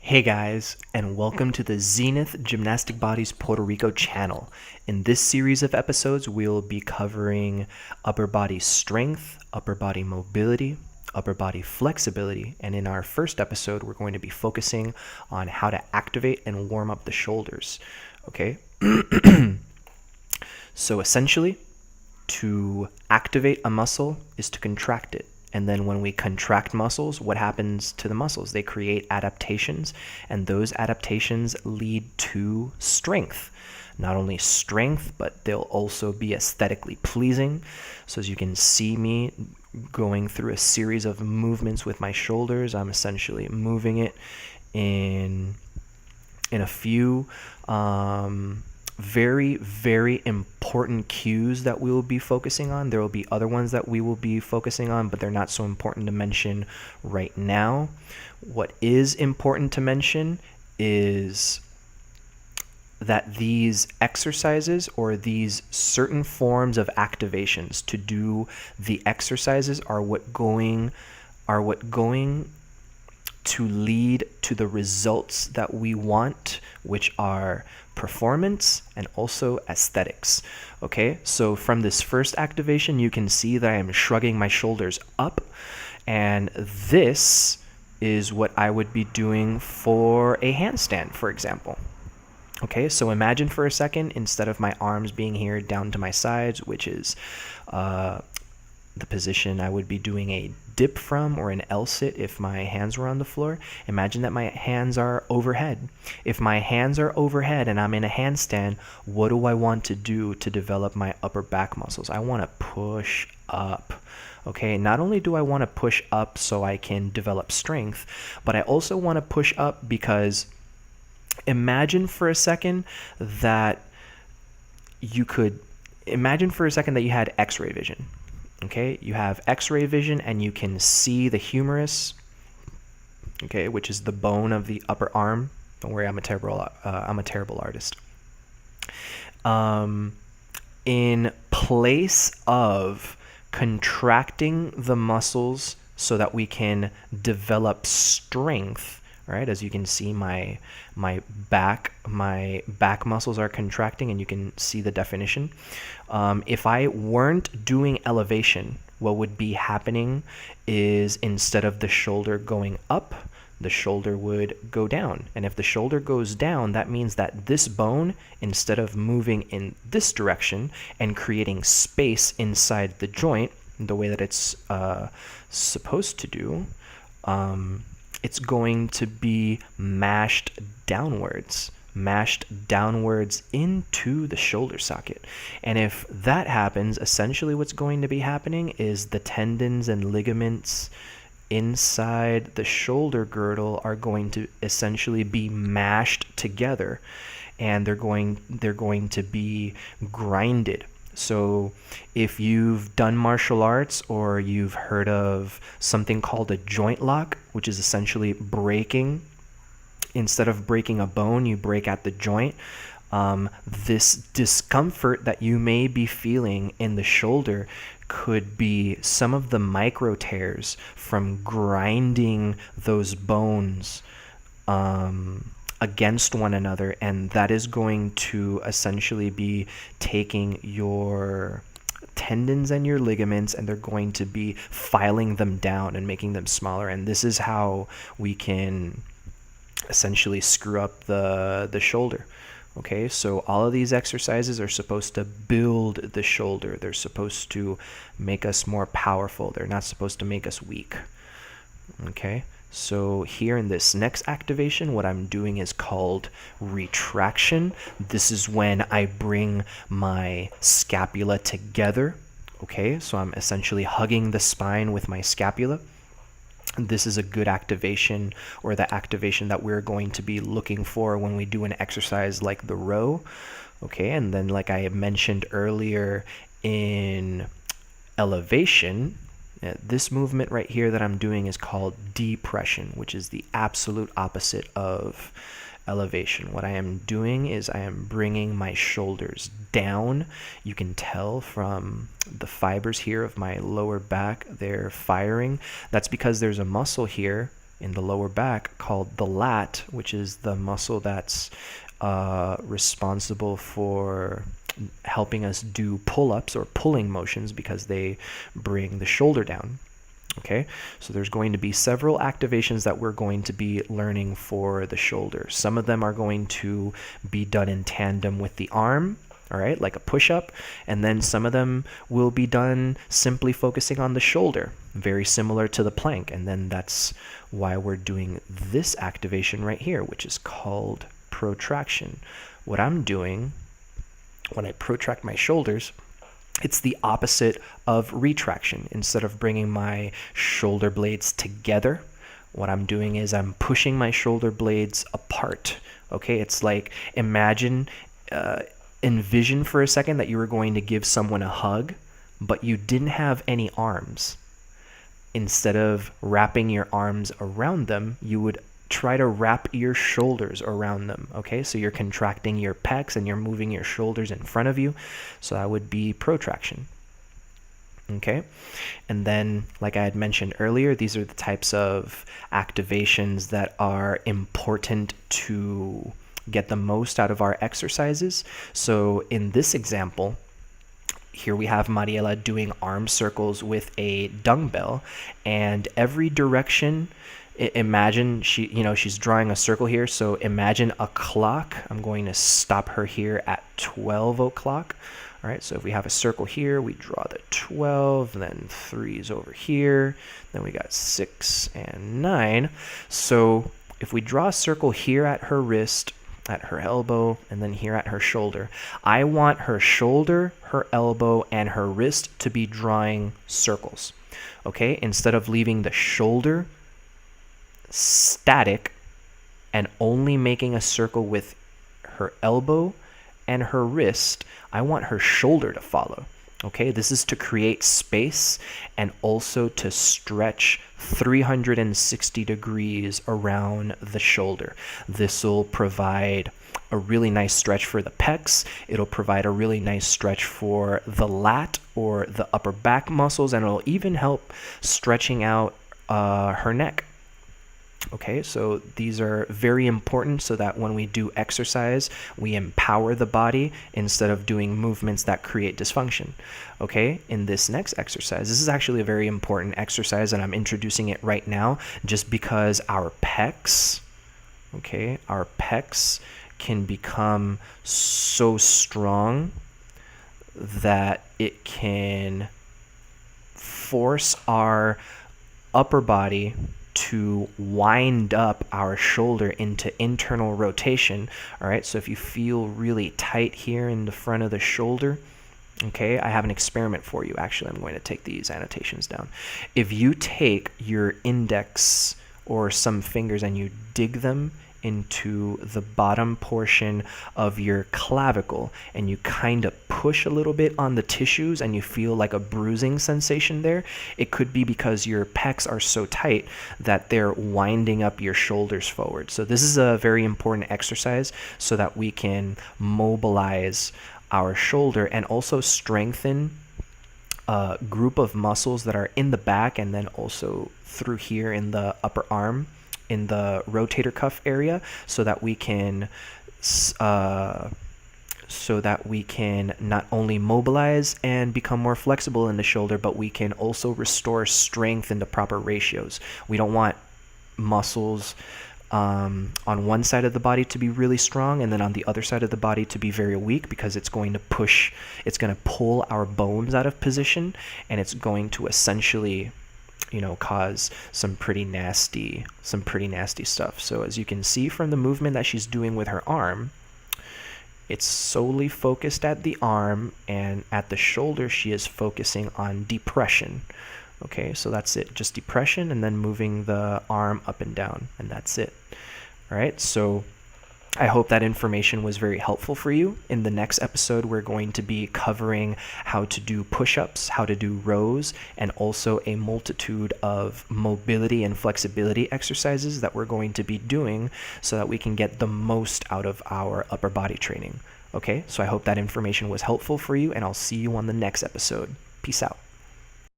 Hey guys, and welcome to the Zenith Gymnastic Bodies Puerto Rico channel. In this series of episodes, we'll be covering upper body strength, upper body mobility, upper body flexibility, and in our first episode, we're going to be focusing on how to activate and warm up the shoulders. Okay? So essentially, to activate a muscle is to contract it. And then when we contract muscles, what happens to the muscles? They create adaptations, and those adaptations lead to strength. Not only strength, but they'll also be aesthetically pleasing. So as you can see me going through a series of movements with my shoulders, I'm essentially moving it in a few very, very important cues that we will be focusing on. There will be other ones that we will be focusing on, but they're not so important to mention right now. What is important to mention is that these exercises or these certain forms of activations to do the exercises are what going to lead to the results that we want, which are performance and also aesthetics. Okay, so from this first activation, you can see that I am shrugging my shoulders up, and this is what I would be doing for a handstand, for example. Okay, so imagine for a second, instead of my arms being here down to my sides, which is the position I would be doing a dip from, or an L-sit if my hands were on the floor. Imagine that my hands are overhead. If my hands are overhead and I'm in a handstand, what do I want to do to develop my upper back muscles? I want to push up. Okay, not only do I want to push up so I can develop strength, but I also want to push up because imagine for a second that you had X-ray vision. Okay, you have X-ray vision and you can see the humerus, okay, which is the bone of the upper arm. Don't worry, I'm a terrible artist. In place of contracting the muscles so that we can develop strength, right? As you can see, my back muscles are contracting, and you can see the definition. If I weren't doing elevation, what would be happening is instead of the shoulder going up, the shoulder would go down. And if the shoulder goes down, that means that this bone, instead of moving in this direction and creating space inside the joint the way that it's supposed to do, it's going to be mashed downwards into the shoulder socket. And if that happens, essentially what's going to be happening is the tendons and ligaments inside the shoulder girdle are going to essentially be mashed together, and they're going to be grinded. So if you've done martial arts or you've heard of something called a joint lock, which is essentially breaking, instead of breaking a bone, you break at the joint. This discomfort that you may be feeling in the shoulder could be some of the micro tears from grinding those bones against one another, and that is going to essentially be taking your tendons and your ligaments, and they're going to be filing them down and making them smaller. And this is how we can essentially screw up the shoulder. Okay, so all of these exercises are supposed to build the shoulder. They're supposed to make us more powerful. They're not supposed to make us weak. Okay, so here in this next activation, what I'm doing is called retraction. This is when I bring my scapula together. Okay, so I'm essentially hugging the spine with my scapula. This is a good activation, or the activation that we're going to be looking for when we do an exercise like the row. Okay, and then like I mentioned earlier in elevation, this movement right here that I'm doing is called depression, which is the absolute opposite of elevation. What I am doing is I am bringing my shoulders down. You can tell from the fibers here of my lower back, they're firing. That's because there's a muscle here in the lower back called the lat, which is the muscle that's responsible for helping us do pull-ups or pulling motions because they bring the shoulder down. Okay, so there's going to be several activations that we're going to be learning for the shoulder. Some of them are going to be done in tandem with the arm, all right, like a push-up, and then some of them will be done simply focusing on the shoulder, very similar to the plank. And then that's why we're doing this activation right here, which is called protraction. What I'm doing when I protract my shoulders, it's the opposite of retraction. Instead of bringing my shoulder blades together, what I'm doing is I'm pushing my shoulder blades apart. Okay, it's like envision for a second that you were going to give someone a hug, but you didn't have any arms. Instead of wrapping your arms around them, you would try to wrap your shoulders around them. Okay, so you're contracting your pecs and you're moving your shoulders in front of you. So that would be protraction. Okay, and then like I had mentioned earlier, these are the types of activations that are important to get the most out of our exercises. So in this example, here we have Mariela doing arm circles with a dumbbell, and every direction, imagine she's drawing a circle here. So imagine a clock. I'm going to stop her here at 12 o'clock. All right, so if we have a circle here, we draw the 12, then 3's over here, then we got 6 and 9. So if we draw a circle here at her wrist, at her elbow, and then here at her shoulder, I want her shoulder, her elbow, and her wrist to be drawing circles. Okay, instead of leaving the shoulder static and only making a circle with her elbow and her wrist, I want her shoulder to follow. Okay, this is to create space and also to stretch 360 degrees around the shoulder. This will provide a really nice stretch for the pecs. It'll provide a really nice stretch for the lat or the upper back muscles, and it'll even help stretching out her neck. Okay, so these are very important so that when we do exercise, we empower the body instead of doing movements that create dysfunction. Okay, in this next exercise, this is actually a very important exercise, and I'm introducing it right now just because our pecs can become so strong that it can force our upper body to wind up our shoulder into internal rotation. All right, so if you feel really tight here in the front of the shoulder, okay, I have an experiment for you. Actually, I'm going to take these annotations down. If you take your index or some fingers and you dig them into the bottom portion of your clavicle and you kind of push a little bit on the tissues and you feel like a bruising sensation there, it could be because your pecs are so tight that they're winding up your shoulders forward. So this is a very important exercise so that we can mobilize our shoulder and also strengthen a group of muscles that are in the back and then also through here in the upper arm, in the rotator cuff area, so that we can not only mobilize and become more flexible in the shoulder, but we can also restore strength in the proper ratios. We don't want muscles on one side of the body to be really strong and then on the other side of the body to be very weak, because it's going to pull our bones out of position, and it's going to essentially cause some pretty nasty stuff. So as you can see from the movement that she's doing with her arm, it's solely focused at the arm, and at the shoulder she is focusing on depression. Okay, so that's it, just depression and then moving the arm up and down, and that's it. All right, so I hope that information was very helpful for you. In the next episode, we're going to be covering how to do push-ups, how to do rows, and also a multitude of mobility and flexibility exercises that we're going to be doing so that we can get the most out of our upper body training. Okay, so I hope that information was helpful for you, and I'll see you on the next episode. Peace out.